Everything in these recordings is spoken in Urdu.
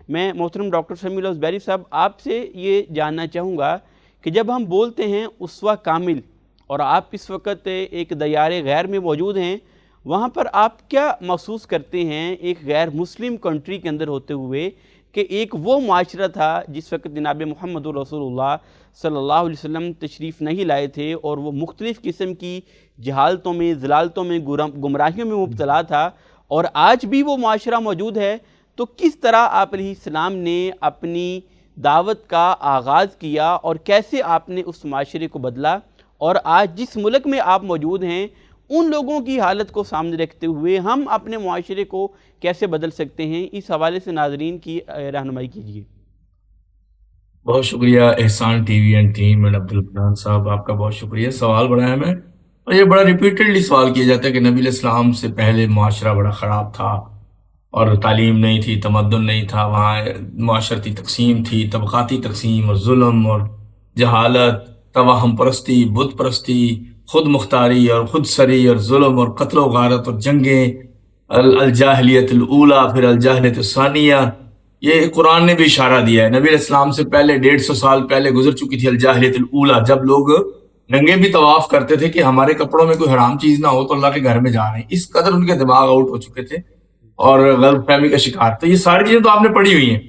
میں محترم ڈاکٹر سمیع الازبیری صاحب آپ سے یہ جاننا چاہوں گا کہ جب ہم بولتے ہیں اسوہ کامل اور آپ اس وقت ایک دیار غیر میں موجود ہیں، وہاں پر آپ کیا محسوس کرتے ہیں ایک غیر مسلم کنٹری کے اندر ہوتے ہوئے کہ ایک وہ معاشرہ تھا جس وقت جناب محمد رسول اللہ صلی اللہ علیہ وسلم تشریف نہیں لائے تھے اور وہ مختلف قسم کی جہالتوں میں، ضلالتوں میں، گمراہیوں میں مبتلا تھا، اور آج بھی وہ معاشرہ موجود ہے؟ تو کس طرح آپ علیہ السلام نے اپنی دعوت کا آغاز کیا اور کیسے آپ نے اس معاشرے کو بدلا، اور آج جس ملک میں آپ موجود ہیں ان لوگوں کی حالت کو سامنے رکھتے ہوئے ہم اپنے معاشرے کو کیسے بدل سکتے ہیں؟ اس حوالے سے ناظرین کی رہنمائی کیجیے۔ بہت شکریہ Ehsan T V and team and Abdul Rahman صاحب، آپ کا بہت شکریہ۔ سوال بڑا اہم ہے اور یہ بڑا ریپیٹڈلی سوال کیا جاتا ہے کہ نبی علیہ السلام سے پہلے معاشرہ بڑا خراب تھا اور تعلیم نہیں تھی، تمدن نہیں تھا، وہاں معاشرتی تقسیم تھی، طبقاتی تقسیم اور ظلم اور جہالت، توہم پرستی، بت پرستی، خود مختاری اور خود سری اور ظلم اور قتل و غارت اور جنگیں، الجاہلیت الاولیٰ پھر الجاہلیت الثانیہ۔ یہ قرآن نے بھی اشارہ دیا ہے، نبی علیہ السلام سے پہلے 150 سال پہلے گزر چکی تھی الجاہلیت الاولیٰ، جب لوگ ننگے بھی طواف کرتے تھے کہ ہمارے کپڑوں میں کوئی حرام چیز نہ ہو تو اللہ کے گھر میں جا رہے ہیں، اس قدر ان کے دماغ آؤٹ ہو چکے تھے اور غلط فہمی کا شکار۔ تو یہ ساری چیزیں تو آپ نے پڑھی ہوئی ہیں،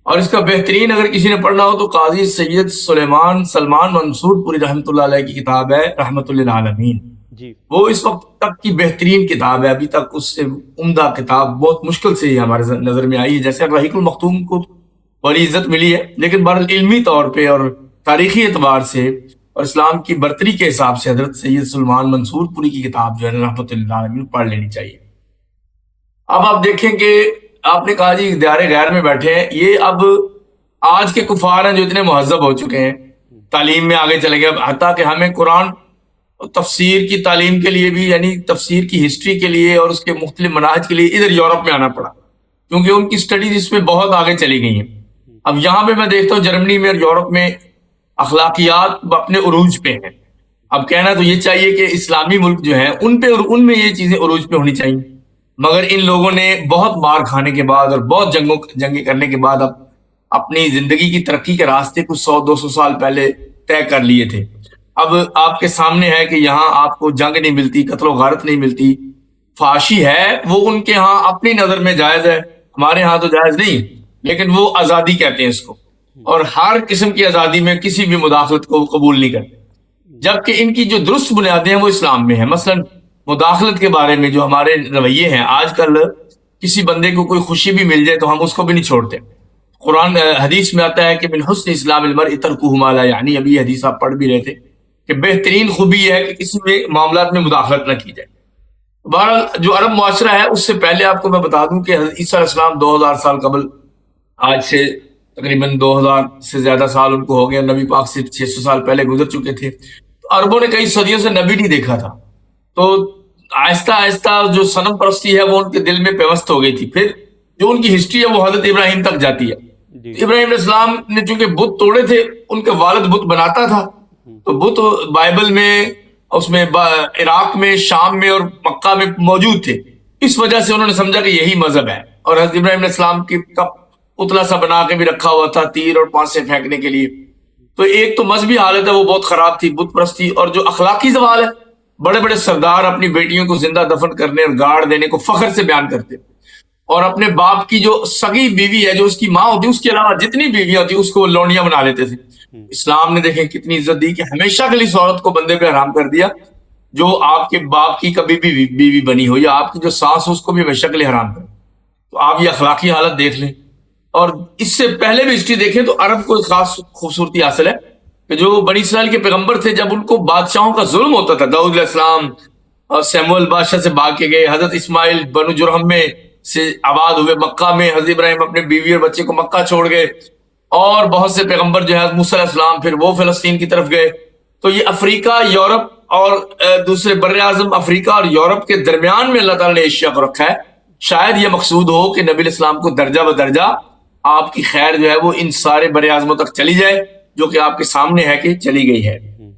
اور اس کا بہترین اگر کسی نے پڑھنا ہو تو قاضی سید سلمان منصور پوری رحمۃ اللہ علیہ کی کتاب ہے رحمۃ للعالمین جی، وہ اس وقت تک کی بہترین کتاب ہے، ابھی تک اس سے عمدہ کتاب بہت مشکل سے ہی ہمارے نظر میں آئی ہے۔ جیسے رحیق المختوم کو بڑی عزت ملی ہے، لیکن بہرحال علمی طور پہ اور تاریخی اعتبار سے اور اسلام کی برتری کے حساب سے حضرت سید سلمان منصور پوری کی کتاب جو ہے رحمۃ للعالمین پڑھ لینی چاہیے۔ اب آپ دیکھیں کہ آپ نے کہا جی دیار غیر میں بیٹھے ہیں، یہ اب آج کے کفار ہیں جو اتنے مہذب ہو چکے ہیں، تعلیم میں آگے چلے گئے، حتیٰ کہ ہمیں قرآن تفسیر کی تعلیم کے لیے بھی، یعنی تفسیر کی ہسٹری کے لیے اور اس کے مختلف مناہج کے لیے ادھر یورپ میں آنا پڑا، کیونکہ ان کی سٹڈیز اس میں بہت آگے چلی گئی ہیں۔ اب یہاں پہ میں دیکھتا ہوں جرمنی میں اور یورپ میں اخلاقیات اپنے عروج پہ ہیں۔ اب کہنا تو یہ چاہیے کہ اسلامی ملک جو ہیں ان میں یہ چیزیں عروج پہ ہونی چاہیے، مگر ان لوگوں نے بہت مار کھانے کے بعد اور بہت جنگیں کرنے کے بعد اب اپنی زندگی کی ترقی کے راستے کچھ 100-200 سال پہلے طے کر لیے تھے۔ اب آپ کے سامنے ہے کہ یہاں آپ کو جنگ نہیں ملتی، قتل و غارت نہیں ملتی، فحاشی ہے، وہ ان کے ہاں اپنی نظر میں جائز ہے، ہمارے ہاں تو جائز نہیں، لیکن وہ آزادی کہتے ہیں اس کو، اور ہر قسم کی آزادی میں کسی بھی مداخلت کو قبول نہیں کرتے، جبکہ ان کی جو درست بنیادیں ہیں وہ اسلام میں ہیں۔ مثلا مداخلت کے بارے میں جو ہمارے رویے ہیں، آج کل کسی بندے کو کوئی خوشی بھی مل جائے تو ہم اس کو بھی نہیں چھوڑتے۔ قرآن حدیث میں آتا ہے کہ من حسن اسلام المرء ترکہ ما لا یعنی، ابھی حدیث آپ پڑھ بھی رہے تھے کہ بہترین خوبی یہ ہے کہ کسی میں معاملات میں مداخلت نہ کی جائے۔ بہرحال جو عرب معاشرہ ہے اس سے پہلے آپ کو میں بتا دوں کہ حضرت عیسیٰ علیہ السلام 2000 سال قبل، آج سے تقریباً 2000 سے زیادہ سال ان کو ہو گیا، نبی پاک سے 600 سال پہلے گزر چکے تھے، تو عربوں نے کئی صدیوں سے نبی نہیں دیکھا تھا، تو آہستہ آہستہ جو صنم پرستی ہے وہ ان کے دل میں پیوست ہو گئی تھی۔ پھر جو ان کی ہسٹری ہے وہ حضرت ابراہیم تک جاتی ہے۔ ابراہیم علیہ السلام نے چونکہ بت توڑے تھے، ان کے والد بت بناتا تھا، تو بت بائبل میں، اس میں عراق میں، شام میں اور مکہ میں موجود تھے، اس وجہ سے انہوں نے سمجھا کہ یہی مذہب ہے، اور حضرت ابراہیم علیہ السلام کی پتلا سا بنا کے بھی رکھا ہوا تھا تیر اور پانسے پھینکنے کے لیے۔ تو ایک تو مذہبی حالت ہے وہ بہت خراب تھی، بت پرستی، اور جو اخلاقی زوال ہے، بڑے بڑے سردار اپنی بیٹیوں کو زندہ دفن کرنے اور گاڑ دینے کو فخر سے بیان کرتے، اور اپنے باپ کی جو سگی بیوی ہے، جو اس کی ماں ہوتی، اس کے علاوہ جتنی بیویاں ہوتی اس کو لونڈیاں بنا لیتے تھے۔ اسلام نے دیکھیں کتنی عزت دی کہ ہمیشہ کے لیے اس عورت کو بندے پہ حرام کر دیا، جو آپ کے باپ کی کبھی بھی بیوی بنی ہو، یا آپ کی جو ساس ہو اس کو بھی ہمیشہ کے لیے حرام کر۔ تو آپ یہ اخلاقی حالت دیکھ لیں، اور اس سے پہلے بھی ہسٹری دیکھیں تو عرب کو ایک خاص خوبصورتی حاصل ہے کہ جو بنی اسرائیل کے پیغمبر تھے، جب ان کو بادشاہوں کا ظلم ہوتا تھا، داؤد علیہ السلام اور سیموئل بادشاہ سے بھاگ کے گئے، حضرت اسماعیل بنو جرہم میں سے آباد ہوئے مکہ میں، حضرت ابراہیم اپنے بیوی اور بچے کو مکہ چھوڑ گئے، اور بہت سے پیغمبر جو ہے موسیٰ علیہ السلام پھر وہ فلسطین کی طرف گئے۔ تو یہ افریقہ، یورپ اور دوسرے بر اعظم افریقہ اور یورپ کے درمیان میں اللہ تعالیٰ نے ایشیا کو رکھا ہے۔ شاید یہ مقصود ہو کہ نبی علیہ السلام کو درجہ بدرجہ آپ کی خیر جو ہے وہ ان سارے بر اعظموں تک چلی جائے، جو کہ آپ کے سامنے ہے کہ چلی گئی ہے۔